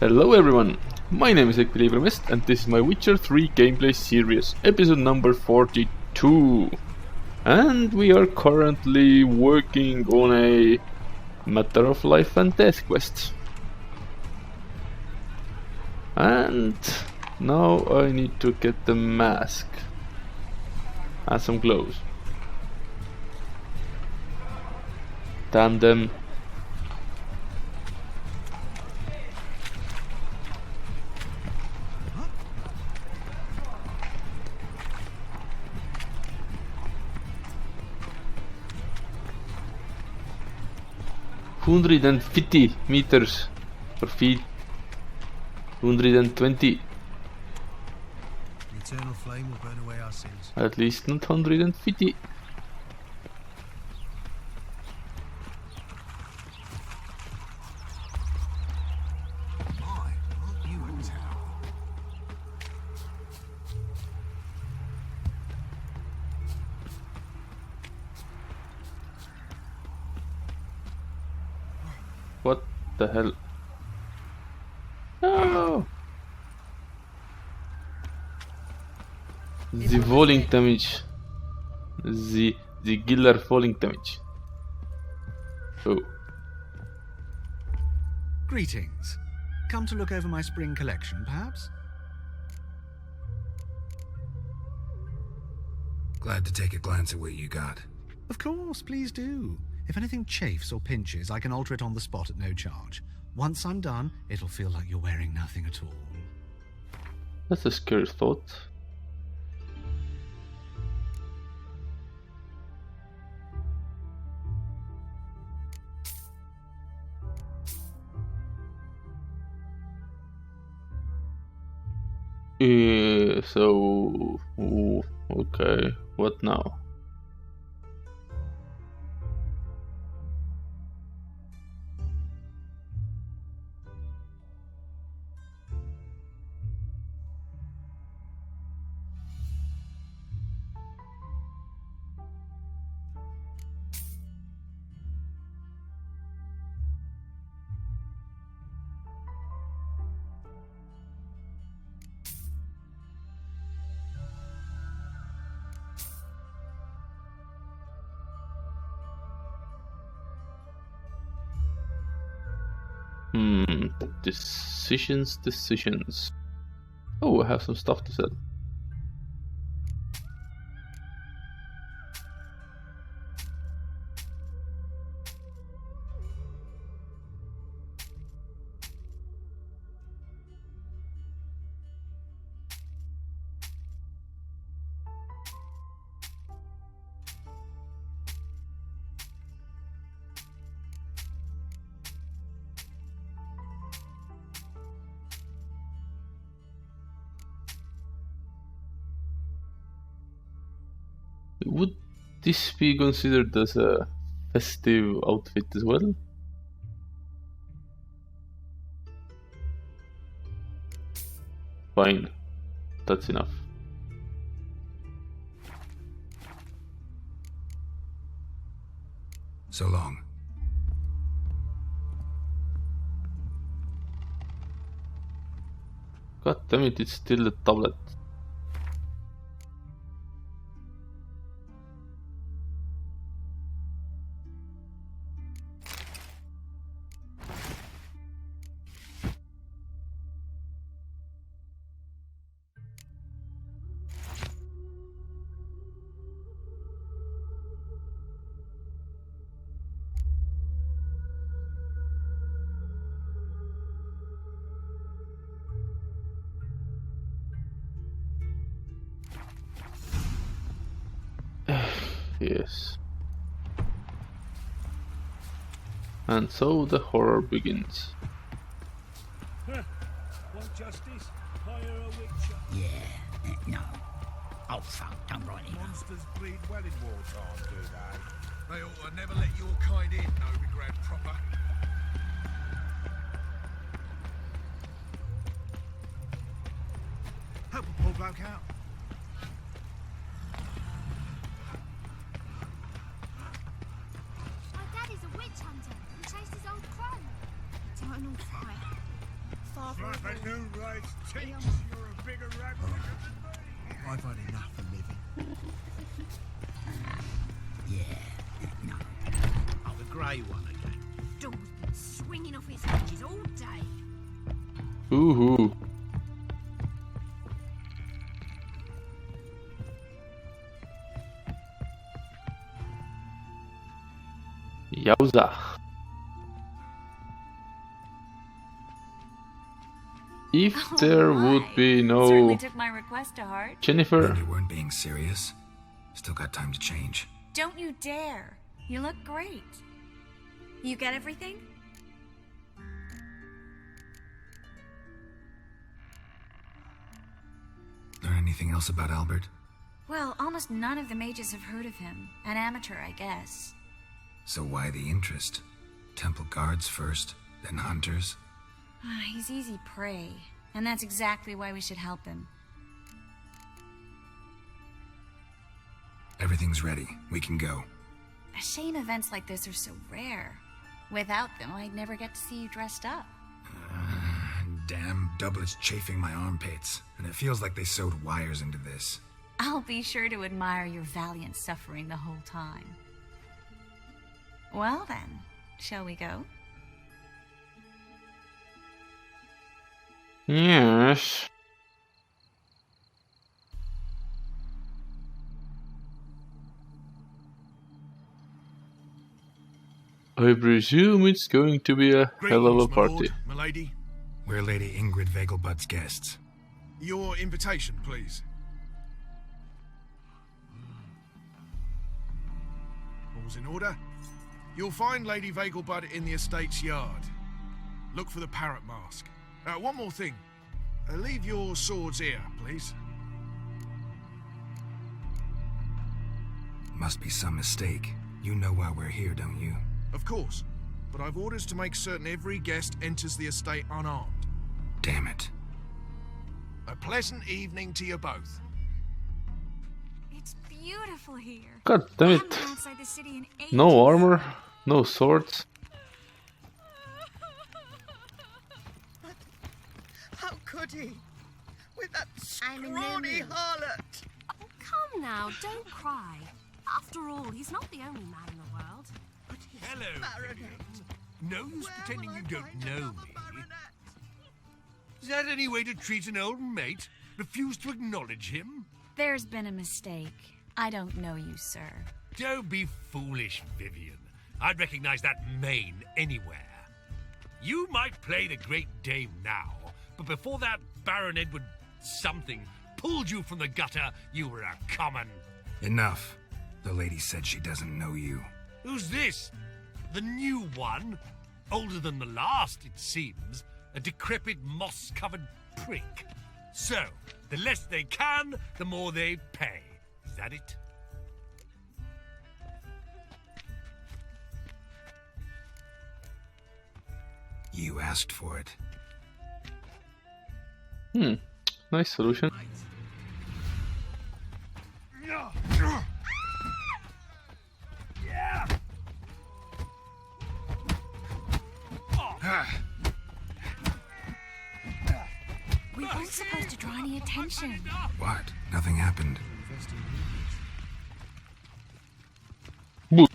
Hello everyone, my name is EquilibriumEST and this is my Witcher 3 gameplay series, episode number 42. And we are currently working on a matter of life and death quest. And now I need to get the mask and some gloves. Damn them. $150 meters or feet. 120. The eternal flame will burn away our sins. At least not 150. My, aren't you a tower? What the hell? No! The falling damage. The killer falling damage. Oh. Greetings. Come to look over my spring collection, perhaps? Glad to take a glance at what you got. Of course, please do. If anything chafes or pinches, I can alter it on the spot at no charge. Once I'm done, it'll feel like you're wearing nothing at all. That's a scary thought. Okay, what now? Decisions. Oh, I have some stuff to sell. Would this be considered as a festive outfit as well? Fine, that's enough. So long. God damn it, it's still a tablet. Yes. And so the horror begins. Want justice? Hire a witcher. Yeah, no. Oh fuck, don't write it. Monsters bleed well in wartime, do they? They ought to never let your kind in, Novigrad proper. Help a poor bloke out. My dad is a witch hunter who chased his old crone. Eternal fire. Flapping new rights teach. You're a bigger rat. I've had enough of living. Yeah, no. Oh, the grey one again. Dog's been swinging off his hinges all day. Ooh. Yowza. If there would be no Certainly took my request to heart. Jennifer. You weren't being serious. Still got time to change. Don't you dare. You look great. You get everything? Learn anything else about Albert? Well, almost none of the mages have heard of him. An amateur, I guess. So why the interest? Temple guards first, then hunters? He's easy prey, and that's exactly why we should help him. Everything's ready. We can go. A shame events like this are so rare. Without them, I'd never get to see you dressed up. Damn doublet's chafing my armpits, and it feels like they sewed wires into this. I'll be sure to admire your valiant suffering the whole time. Well then, shall we go? Yes. I presume it's going to be a hell of a Greetings, my party. lord, my lady. We're Lady Ingrid Vegelbud's guests. Your invitation, please. All's in order. You'll find Lady Vegelbud in the estate's yard. Look for the parrot mask. One more thing. Leave your swords here, please. Must be some mistake. You know why we're here, don't you? Of course. But I've orders to make certain every guest enters the estate unarmed. Damn it. A pleasant evening to you both. It's beautiful here. God damn I it. haven't been outside the city in ages. No armor, no swords. How could he? With that I'm in no scrawny mood. harlot! Oh, come now, don't cry. After all, he's not the only man in the world. But he's Hello, baronet. No use Where pretending will I you don't find know another me. baronet? Is that any way to treat an old mate? Refuse to acknowledge him? There's been a mistake. I don't know you, sir. Don't be foolish, Vivian. I'd recognize that mane anywhere. You might play the Great Dame now, but before that Baron Edward something pulled you from the gutter, you were a common... Enough. The lady said she doesn't know you. Who's this? The new one? Older than the last, it seems. A decrepit, moss-covered prick. So, the less they can, the more they pay. Is that it? You asked for it. Nice solution. We weren't supposed to draw any attention. What? Nothing happened. Boo.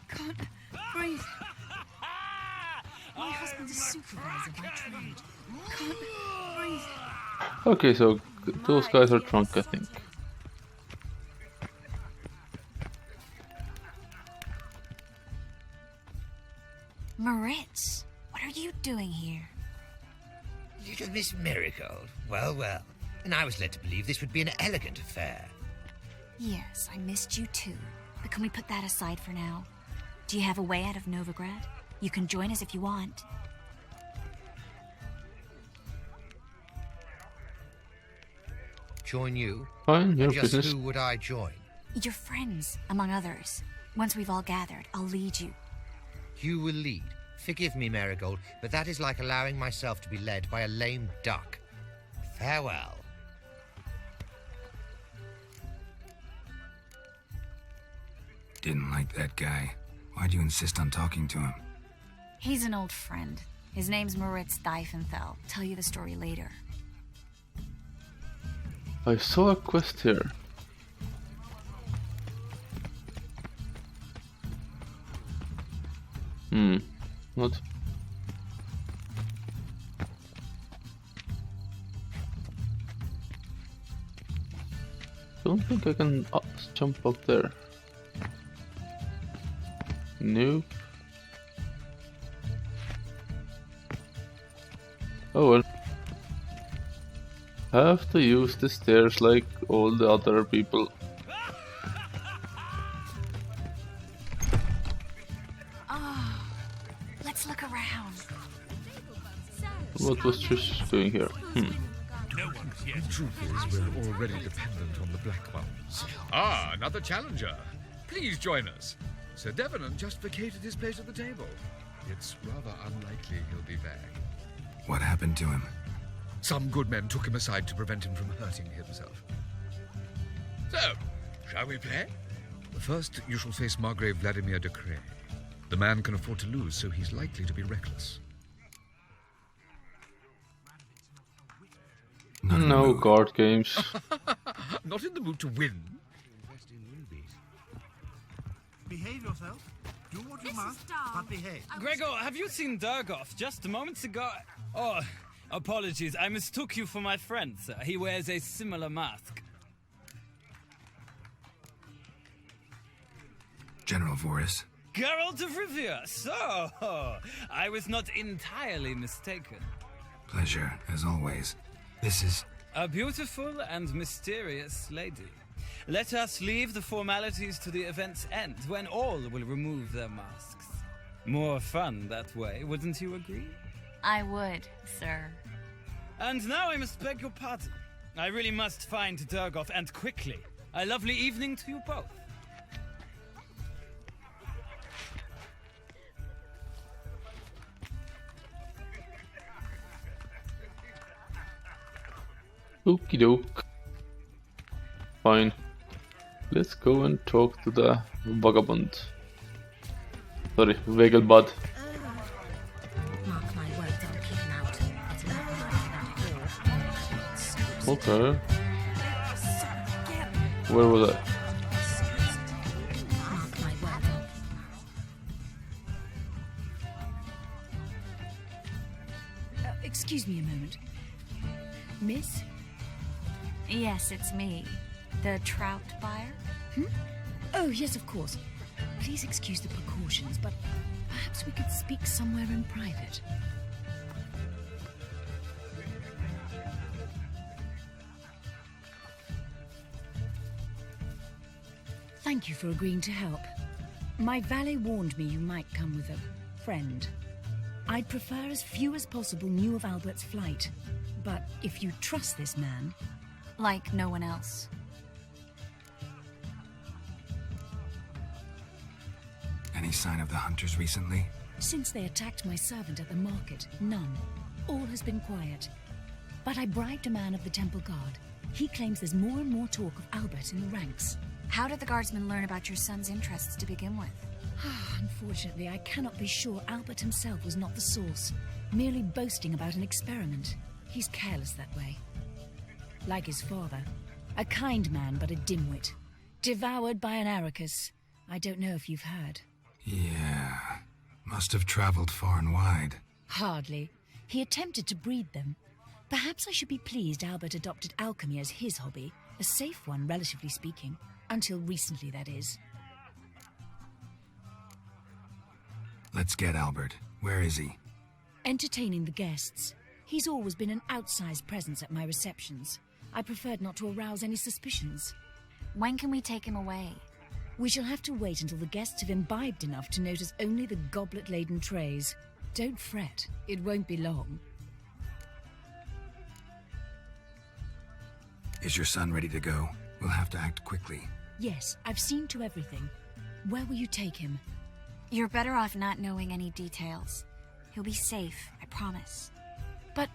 Can't breathe. My husband's a supervisor by trade. Can't breathe. Okay, so those guys are drunk, I think. Moritz, what are you doing here? Little Miss Marigold. Well, well. And I was led to believe this would be an elegant affair. Yes, I missed you too. But can we put that aside for now? Do you have a way out of Novigrad? You can join us if you want. Join you? Fine, your And just business. who would I join? Your friends, among others. Once we've all gathered, I'll lead you. You will lead. Forgive me, Marigold, but that is like allowing myself to be led by a lame duck. Farewell. Didn't like that guy. Why'd you insist on talking to him? He's an old friend. His name's Moritz Diefenthal. Tell you the story later. I saw a quest here. Not. Don't think I can jump up there. Nope. Oh well. Have to use the stairs like all the other people. Oh, let's look around. What was Trish doing here? The truth is, we're already dependent on the Black Ones. Ah, another challenger. Please join us. Sir Devenant just vacated his place at the table. It's rather unlikely he'll be back. What happened to him? Some good men took him aside to prevent him from hurting himself. So, shall we play? First, you shall face Margrave Vladimir de Cray. The man can afford to lose, so he's likely to be reckless. No card games. Not in the mood to win. Behave yourself. Do what you must, but behave. Gregor, have you seen Durgoff? Just moments ago. Oh, apologies. I mistook you for my friend, sir. He wears a similar mask. General Voris. Geralt of Rivia. So, I was not entirely mistaken. Pleasure, as always. This is... a beautiful and mysterious lady. Let us leave the formalities to the event's end, when all will remove their masks. More fun that way, wouldn't you agree? I would, sir. And now I must beg your pardon. I really must find Durgoff, and quickly. A lovely evening to you both. Okie doke. Fine. Let's go and talk to the vagabond. Sorry, Vegelbud. Mark my words, I'll keep him out. It's enough. Okay. Where was I? Mark my words. Excuse me a moment. Miss? Yes, it's me. The trout buyer? Oh, yes, of course. Please excuse the precautions, but perhaps we could speak somewhere in private. Thank you for agreeing to help. My valet warned me you might come with a friend. I'd prefer as few as possible knew of Albert's flight. But if you trust this man... Like no one else. Any sign of the hunters recently? Since they attacked my servant at the market, none. All has been quiet. But I bribed a man of the Temple Guard. He claims there's more and more talk of Albert in the ranks. How did the guardsmen learn about your son's interests to begin with? Unfortunately, I cannot be sure Albert himself was not the source, merely boasting about an experiment. He's careless that way. Like his father. A kind man, but a dimwit. Devoured by an Arrakis. I don't know if you've heard. Yeah. Must have traveled far and wide. Hardly. He attempted to breed them. Perhaps I should be pleased Albert adopted alchemy as his hobby. A safe one, relatively speaking. Until recently, that is. Let's get Albert. Where is he? Entertaining the guests. He's always been an outsized presence at my receptions. I preferred not to arouse any suspicions. When can we take him away? We shall have to wait until the guests have imbibed enough to notice only the goblet-laden trays. Don't fret, it won't be long. Is your son ready to go? We'll have to act quickly. Yes, I've seen to everything. Where will you take him? You're better off not knowing any details. He'll be safe, I promise. But...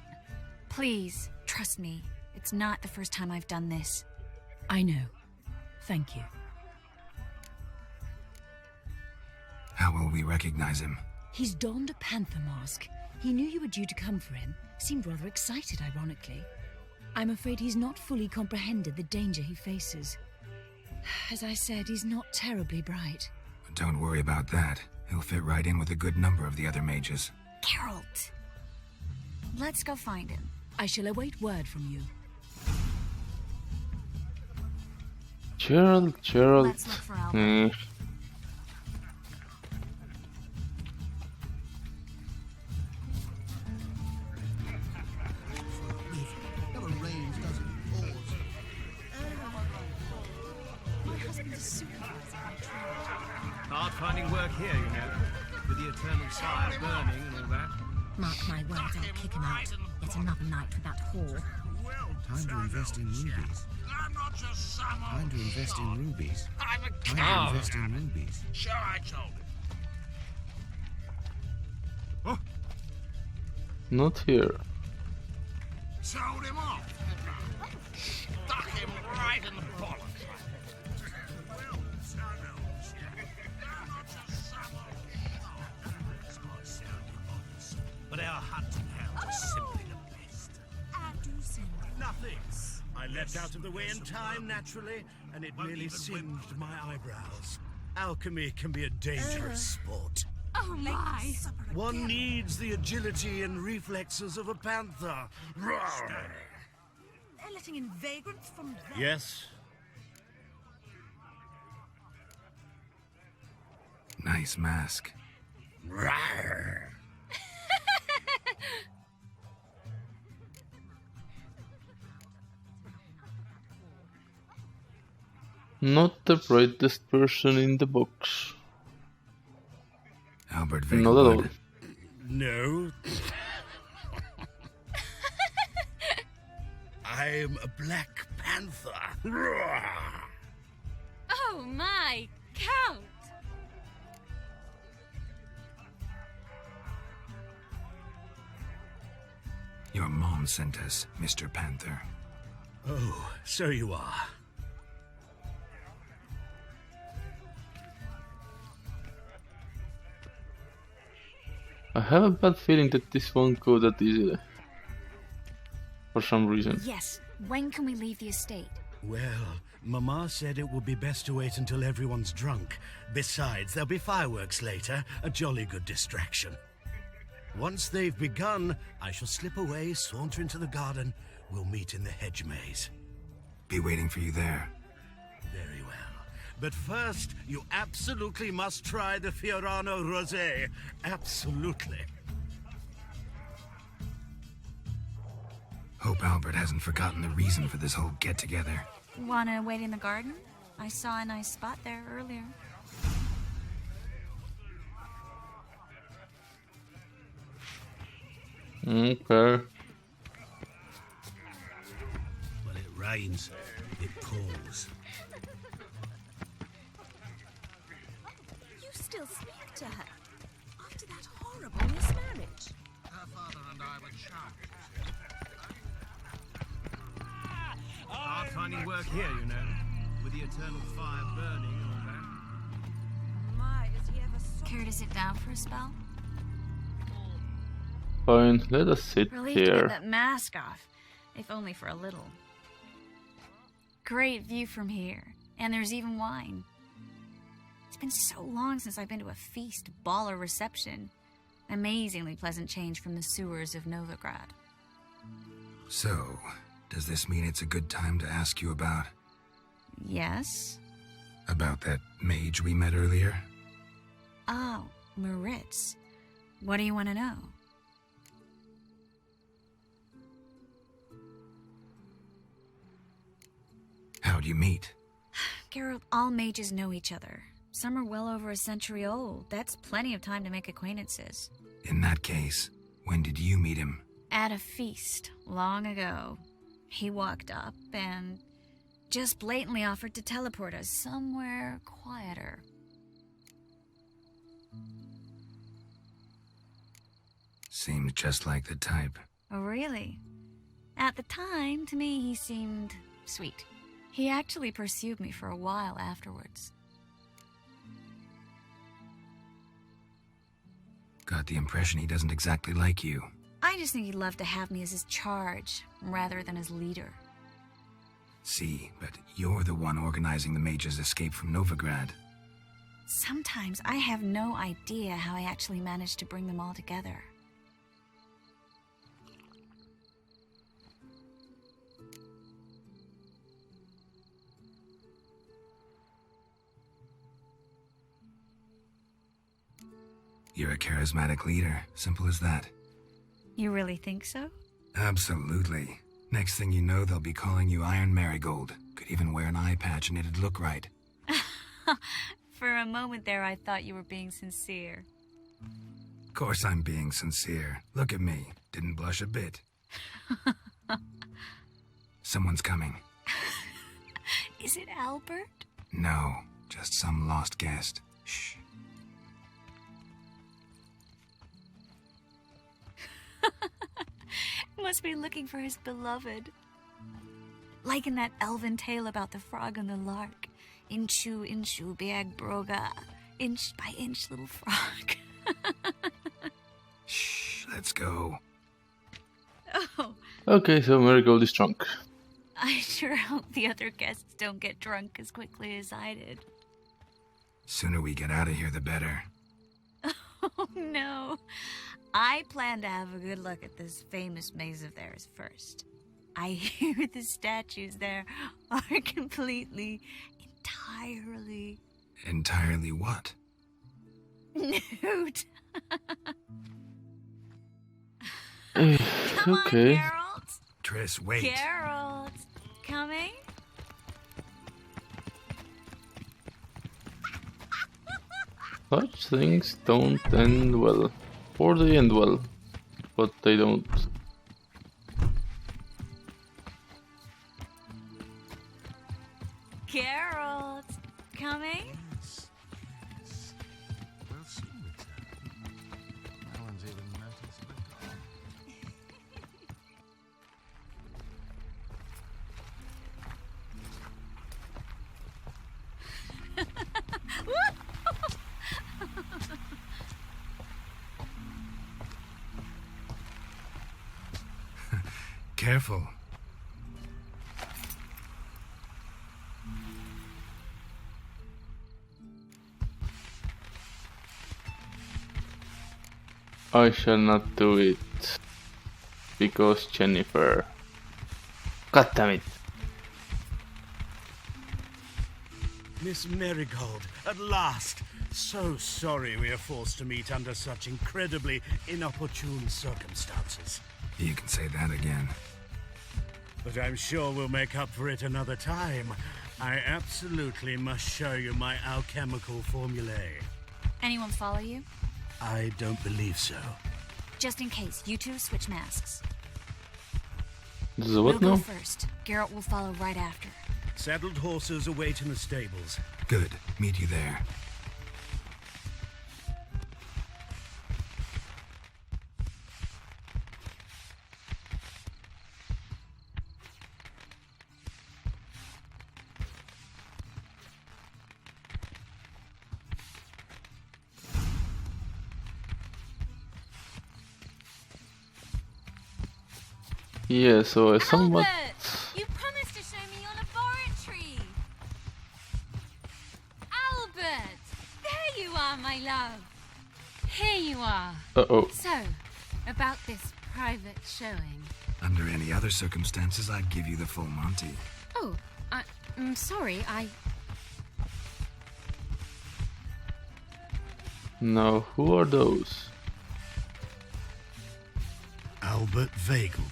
Please, trust me. It's not the first time I've done this. I know. Thank you. How will we recognize him? He's donned a panther mask. He knew you were due to come for him. Seemed rather excited, ironically. I'm afraid he's not fully comprehended the danger he faces. As I said, he's not terribly bright. Don't worry about that. He'll fit right in with a good number of the other mages. Geralt! Let's go find him. I shall await word from you. Gerald. Let's look for Albert. Hard finding work here, you know, with the eternal fire burning and all that. Mark my words, I'll kick him out. Yet another night with that whore. Time to invest in rubies. Time to invest in rubies. I'm a Time to invest in rubies. Sure, I told him. Not here. Sold him off. Stuck him right in the bollocks. But our hunting hounds are simply the best. Nothing. I leapt out of the way in time, naturally, and it merely singed my eyebrows. Alchemy can be a dangerous sport. Oh my! One needs the agility and reflexes of a panther. They're letting in vagrants from there. Yes. Nice mask. Not the brightest person in the box. Albert Not at all. Vegelbud. No. I'm a Black Panther. Oh my! Count! Your mom sent us, Mr. Panther. Oh, so you are. I have a bad feeling that this won't go that easily. For some reason. Yes. When can we leave the estate? Well, Mama said it would be best to wait until everyone's drunk. Besides, there'll be fireworks later, a jolly good distraction. Once they've begun, I shall slip away, saunter into the garden. We'll meet in the hedge maze. Be waiting for you there. Very well. But first, you absolutely must try the Fiorano Rosé. Absolutely. Hope Albert hasn't forgotten the reason for this whole get-together. Wanna wait in the garden? I saw a nice spot there earlier. Okay. When it rains, it pours. You still speak to her after that horrible mismarriage. Her father and I were charmed. Hard finding work here, you know, with the eternal fire burning and all that. My, is he ever so... Care to sit down for a spell? Fine, let us sit Relieved to get here. that mask off, if only for a little. Great view from here, and there's even wine. It's been so long since I've been to a feast, ball, or reception. Amazingly pleasant change from the sewers of Novigrad. So, does this mean it's a good time to ask you about... Yes? about that mage we met earlier? Oh, Maritz. What do you want to know? How'd you meet? Geralt, all mages know each other. Some are well over a century old. That's plenty of time to make acquaintances. In that case, when did you meet him? At a feast, long ago. He walked up and just blatantly offered to teleport us somewhere quieter. Seems just like the type. Oh, really? At the time, to me, he seemed sweet. He actually pursued me for a while afterwards. Got the impression he doesn't exactly like you. I just think he'd love to have me as his charge, rather than his leader. See, but you're the one organizing the mage's escape from Novigrad. Sometimes I have no idea how I actually managed to bring them all together. You're a charismatic leader. Simple as that. You really think so? Absolutely. Next thing you know, they'll be calling you Iron Marigold. Could even wear an eye patch and it'd look right. For a moment there, I thought you were being sincere. Of course I'm being sincere. Look at me. Didn't blush a bit. Someone's coming. Is it Albert? No, just some lost guest. Shh. Must be looking for his beloved. Like in that elven tale about the frog and the lark. Inchu, inchu, biag broga. Inch by inch, little frog. Shh, let's go. Oh. Okay, so Marigold is drunk. I sure hope the other guests don't get drunk as quickly as I did. Sooner we get out of here, the better. Oh, no. I plan to have a good look at this famous maze of theirs first. I hear the statues there are entirely... Entirely what? Nude. Okay. Come on, Geralt. Triss, wait. Geralt, coming? Such things don't end well. Or they end well, but they don't. Geralt, coming? Yes. We'll soon return. No one's even noticed we're gone. Careful. I shall not do it. Because Jennifer. God damn it. Miss Marigold, at last! So sorry we are forced to meet under such incredibly inopportune circumstances. You can say that again. But I'm sure we'll make up for it another time. I absolutely must show you my alchemical formulae. Anyone follow you? I don't believe so. Just in case, you two switch masks. This is what now? We'll go first. Geralt will follow right after. Saddled horses await in the stables. Good. Meet you there. Yeah, so I somewhat... Albert! You promised to show me your laboratory! Albert! There you are, my love! Here you are. Uh-oh. So, about this private showing. Under any other circumstances, I'd give you the full Monty. Oh, I'm sorry, Now, who are those? Albert Vagelwood.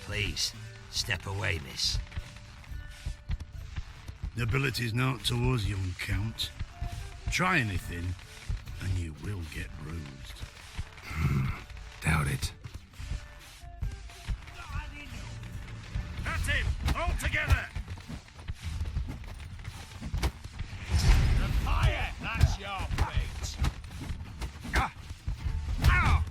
Please, step away, miss. Nobility's not towards young Count. Try anything, and you will get bruised. Doubt it. That's him! All together! The fire! That's your fate! Ow!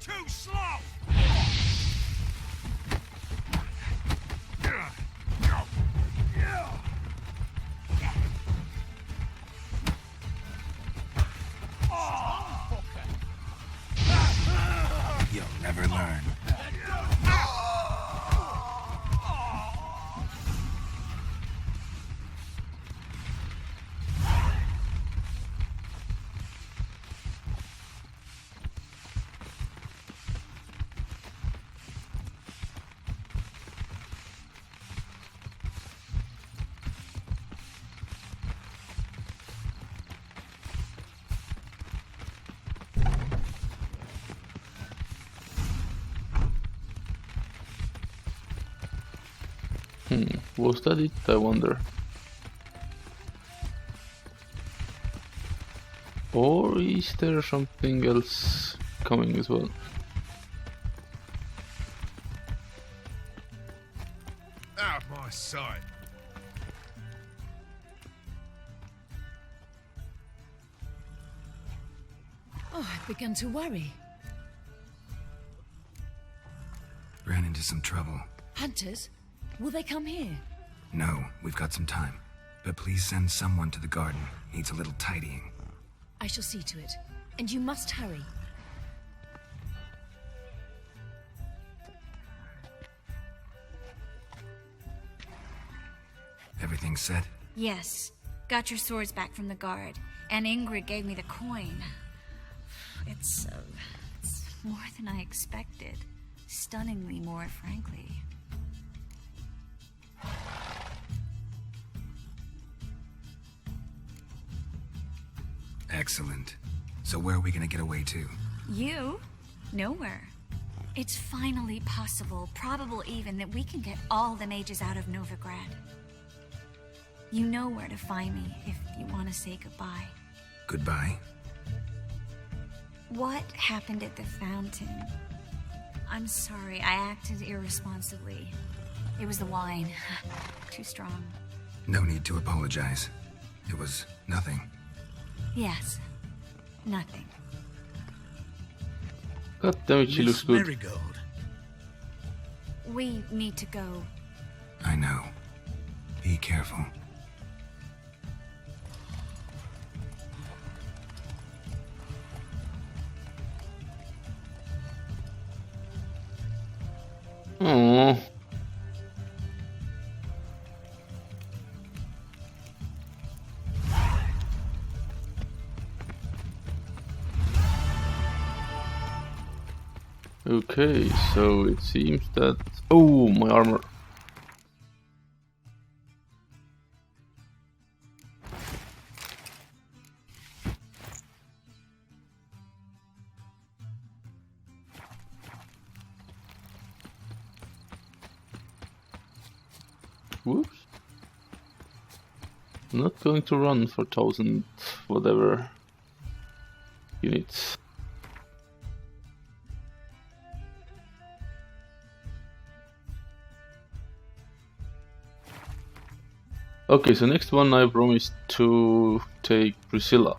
Too slow! Was that it? I wonder. Or is there something else coming as well? Out of my sight. Oh, I've begun to worry. Ran into some trouble. Hunters? Will they come here? No, we've got some time. But please send someone to the garden. Needs a little tidying. I shall see to it. And you must hurry. Everything set? Yes. Got your swords back from the guard. And Ingrid gave me the coin. It's more than I expected. Stunningly more, frankly. Excellent. So where are we gonna get away to? You? Nowhere. It's finally possible, probable even, that we can get all the mages out of Novigrad. You know where to find me if you want to say goodbye. Goodbye? What happened at the fountain? I'm sorry, I acted irresponsibly. It was the wine. Too strong. No need to apologize. It was nothing. Yes. Nothing. God damn it, she looks good. Marigold. We need to go. I know. Be careful. Aww. Okay, so it seems that... Oh, my armor. Whoops. I'm not going to run for 1000 whatever units. Okay, so next one I promised to take Priscilla.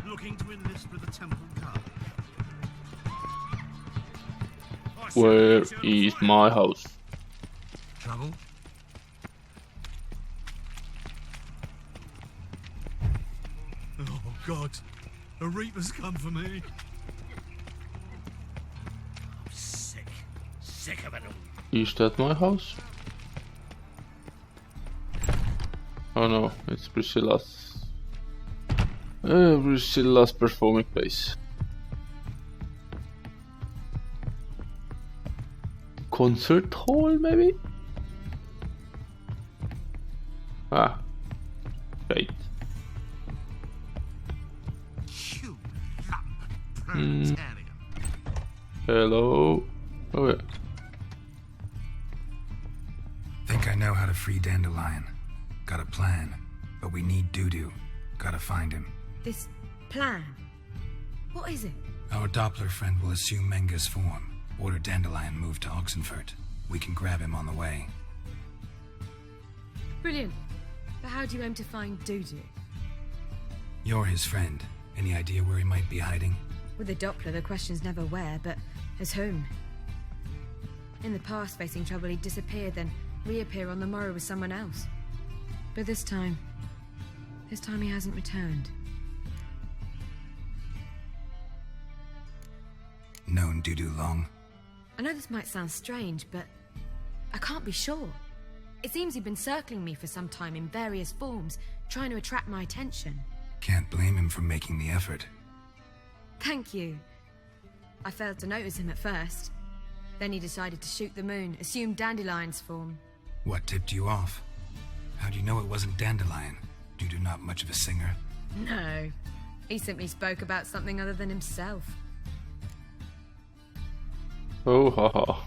Looking to enlist with the Temple Guard. Where is my house? Trouble? Oh, God. A Reaper's come for me. I'm sick. Sick of it all. Is that my house? Oh no, it's Priscilla's. Priscilla's performing place. Concert hall, maybe? Ah, right. You lump proletarian. Hello. Oh yeah. Think I know how to free Dandelion. Got a plan, but we need Dudu. Gotta find him. This plan? What is it? Our Doppler friend will assume Menga's form. Order Dandelion move to Oxenfurt. We can grab him on the way. Brilliant. But how do you aim to find Dudu? You're his friend. Any idea where he might be hiding? With the Doppler, the question's never where, but as whom. In the past, facing trouble, he'd disappear, then reappear on the morrow with someone else. But this time he hasn't returned. Known Dudu long? I know this might sound strange, but I can't be sure. It seems he'd been circling me for some time in various forms, trying to attract my attention. Can't blame him for making the effort. Thank you. I failed to notice him at first. Then he decided to shoot the moon, assumed Dandelion's form. What tipped you off? How do you know it wasn't Dandelion? Dudu not much of a singer? No. He simply spoke about something other than himself. Oh, haha.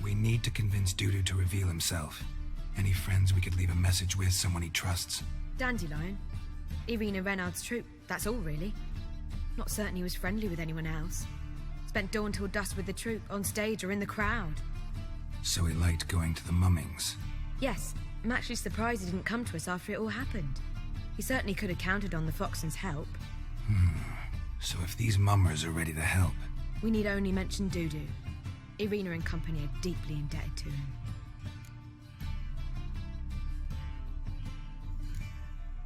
We need to convince Dudu to reveal himself. Any friends we could leave a message with, someone he trusts? Dandelion? Irina Renard's troupe, that's all really. Not certain he was friendly with anyone else. Spent dawn till dusk with the troupe, on stage or in the crowd. So he liked going to the mummings? Yes, I'm actually surprised he didn't come to us after it all happened. He certainly could have counted on the Foxen's help. So if these mummers are ready to help... We need only mention Dudu. Irina and company are deeply indebted to him.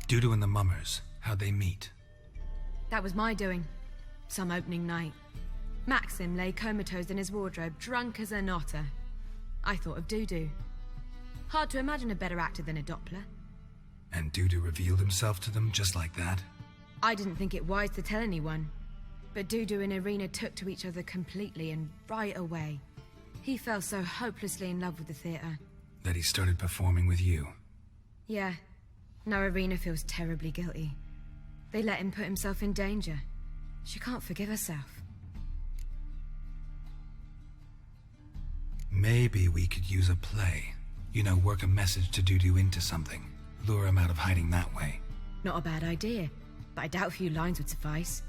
Dudu and the mummers, how'd they meet? That was my doing. Some opening night. Maxim lay comatose in his wardrobe, drunk as an otter. I thought of Dudu. Hard to imagine a better actor than a Doppler. And Dudu revealed himself to them just like that? I didn't think it wise to tell anyone. But Dudu and Irina took to each other completely and right away. He fell so hopelessly in love with the theatre. That he started performing with you? Yeah. Now Irina feels terribly guilty. They let him put himself in danger. She can't forgive herself. Maybe we could use a play. You know, work a message to Dudu into something. Lure him out of hiding that way. Not a bad idea, but I doubt a few lines would suffice.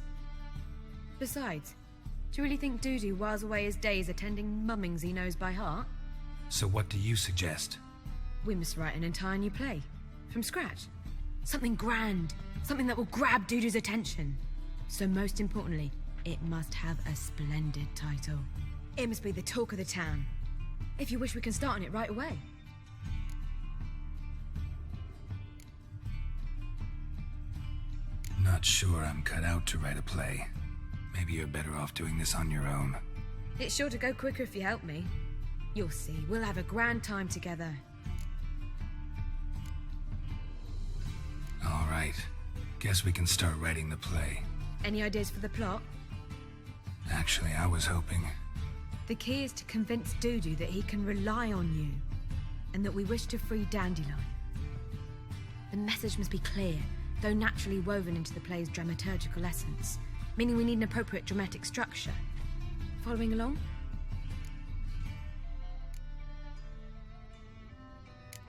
Besides, do you really think Dudu whiles away his days attending mummings he knows by heart? So what do you suggest? We must write an entire new play. From scratch. Something grand. Something that will grab Dudu's attention. So most importantly, it must have a splendid title. It must be the talk of the town. If you wish, we can start on it right away. Not sure I'm cut out to write a play. Maybe you're better off doing this on your own. It's sure to go quicker if you help me. You'll see, we'll have a grand time together. All right. Guess we can start writing the play. Any ideas for the plot? Actually, I was hoping... The key is to convince Dudu that he can rely on you, and that we wish to free Dandelion. The message must be clear, though naturally woven into the play's dramaturgical essence, meaning we need an appropriate dramatic structure. Following along?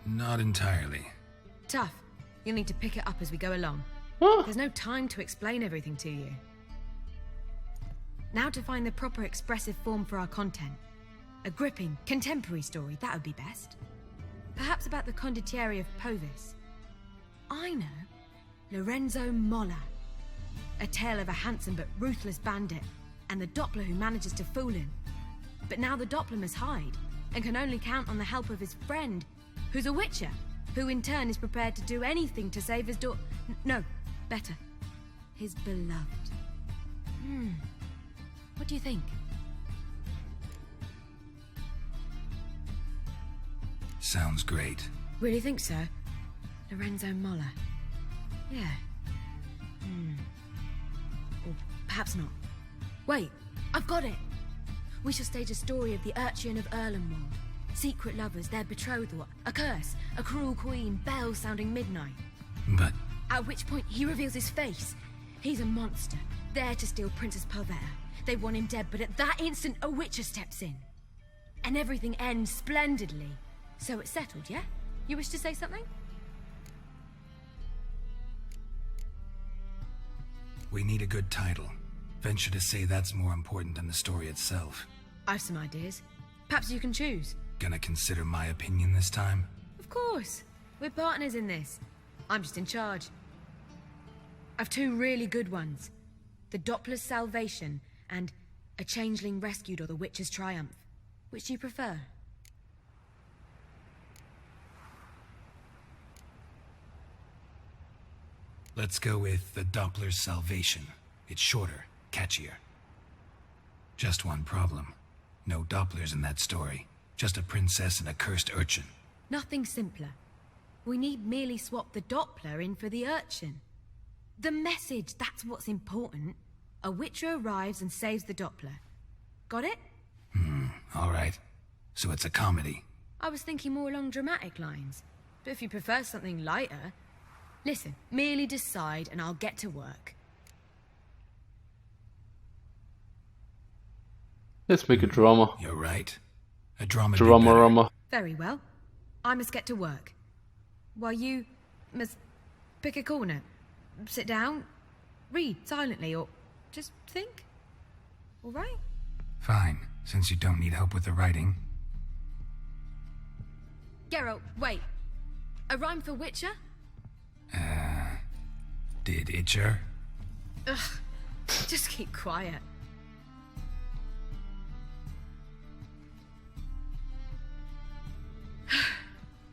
Not entirely. Tough. You'll need to pick it up as we go along. There's no time to explain everything to you. Now to find the proper expressive form for our content. A gripping, contemporary story, that would be best. Perhaps about the condottieri of Povis. I know. Lorenzo Molla. A tale of a handsome but ruthless bandit, and the Doppler who manages to fool him. But now the Doppler must hide, and can only count on the help of his friend, who's a witcher, who in turn is prepared to do anything to save his no, better. His beloved. What do you think? Sounds great. Really think so? Lorenzo Molla. Yeah. Or perhaps not. Wait, I've got it! We shall stage a story of the Urchin of Erlenwald. Secret lovers, their betrothal, a curse, a cruel queen, bells sounding midnight. But... At which point he reveals his face. He's a monster, there to steal Princess Pavetta. They want him dead, but at that instant a witcher steps in. And everything ends splendidly. So it's settled, yeah? You wish to say something? We need a good title. Venture to say that's more important than the story itself. I've some ideas. Perhaps you can choose. Gonna consider my opinion this time? Of course. We're partners in this. I'm just in charge. I've two really good ones. The Doppler's Salvation and A Changeling Rescued or the Witcher's Triumph. Which do you prefer? Let's go with The Doppler's Salvation. It's shorter, catchier. Just one problem. No Dopplers in that story. Just a princess and a cursed urchin. Nothing simpler. We need merely swap the Doppler in for the urchin. The message, that's what's important. A Witcher arrives and saves the Doppler. Got it? Alright. So it's a comedy. I was thinking more along dramatic lines. But if you prefer something lighter... Listen, merely decide and I'll get to work. Let's make a drama. You're right. A drama. Drama. Very well. I must get to work. While you must pick a corner. Sit down, read silently, or just think. All right? Fine, since you don't need help with the writing. Geralt, wait. A rhyme for Witcher? Did Itcher? Ugh, just keep quiet.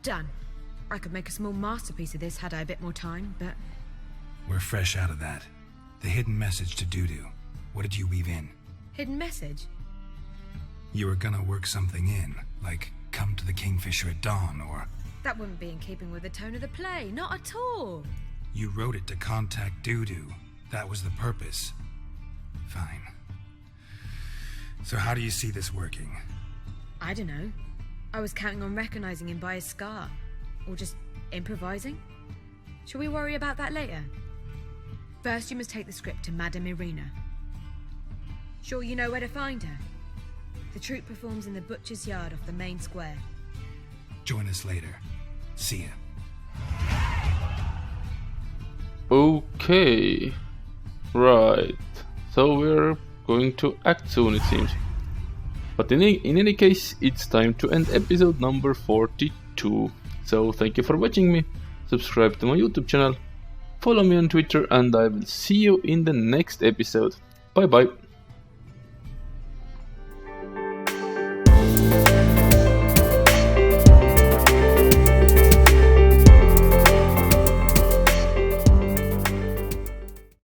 Done. I could make a small masterpiece of this had I a bit more time, but... We're fresh out of that. The hidden message to Dudu. What did you weave in? Hidden message? You were gonna work something in, like come to the Kingfisher at dawn, or... That wouldn't be in keeping with the tone of the play, not at all. You wrote it to contact Dudu. That was the purpose. Fine. So how do you see this working? I don't know. I was counting on recognizing him by his scar. Or just improvising. Shall we worry about that later? First, you must take the script to Madame Irina. Sure you know where to find her? The troupe performs in the butcher's yard off the main square. Join us later. See ya. Okay. Right. So we're going to act soon, it seems. But in any case, it's time to end episode number 42. So thank you for watching me. Subscribe to my YouTube channel. Follow me on Twitter, and I will see you in the next episode. Bye bye.